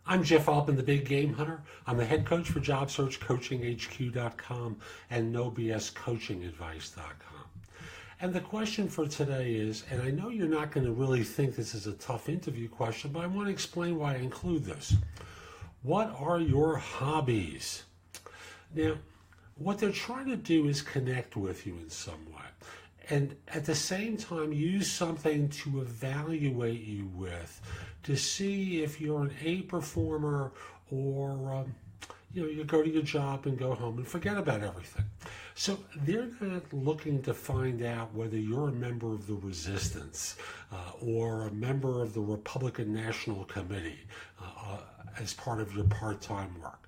I'm Jeff Altman, the Big Game Hunter. I'm the head coach for JobSearchCoachingHQ.com and NoBSCoachingAdvice.com. And the question for today is, and I know you're not going to really think this is a tough interview question, but I want to explain why I include this. What are your hobbies? Now, what they're trying to do is connect with you in some way. And at the same time, use something to evaluate you with, to see if you're an A performer or, you go to your job and go home and forget about everything. So they're not looking to find out whether you're a member of the resistance or a member of the Republican National Committee as part of your part-time work.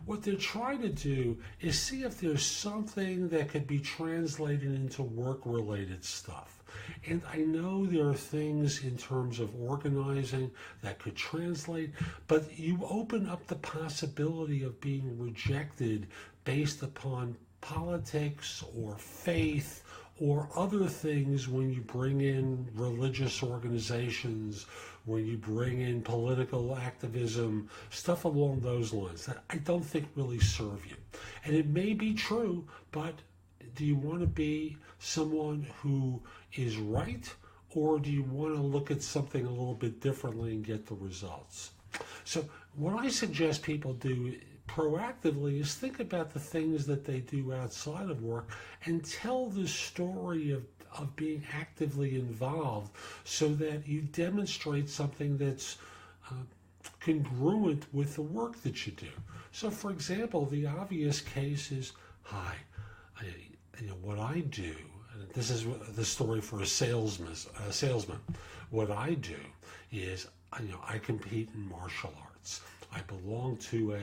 What they're trying to do is see if there's something that could be translated into work-related stuff. And I know there are things in terms of organizing that could translate, but you open up the possibility of being rejected based upon politics or faith or other things when you bring in religious organizations, when you bring in political activism, stuff along those lines that I don't think really serve you. And it may be true, but do you want to be someone who is right, or do you want to look at something a little bit differently and get the results? So what I suggest people do proactively is think about the things that they do outside of work and tell the story of being actively involved so that you demonstrate something that's congruent with the work that you do. So for example, the obvious case is, what I do, and this is the story for a salesman. What I do is, I compete in martial arts. I belong to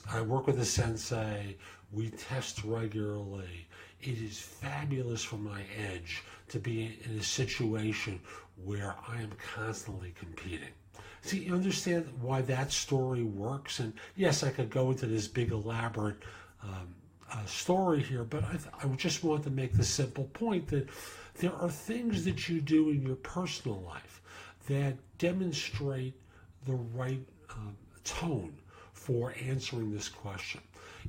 I work with a sensei. We test regularly. It is fabulous for my edge to be in a situation where I am constantly competing. See, you understand why that story works? And yes, I could go into this big elaborate story here, but I just want to make the simple point that there are things that you do in your personal life that demonstrate the right tone for answering this question.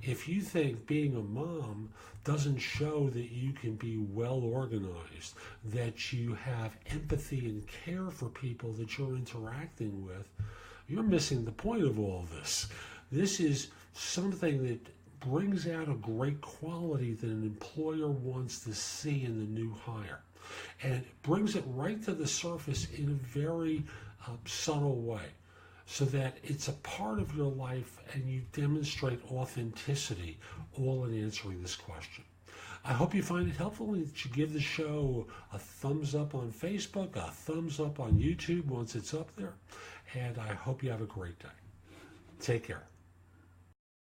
If you think being a mom doesn't show that you can be well organized, that you have empathy and care for people that you're interacting with, you're missing the point of all this. This is something that brings out a great quality that an employer wants to see in the new hire. And it brings it right to the surface in a very subtle way, so that it's a part of your life and you demonstrate authenticity all in answering this question. I hope you find it helpful and that you give the show a thumbs up on Facebook, a thumbs up on YouTube once it's up there, and I hope you have a great day. Take care.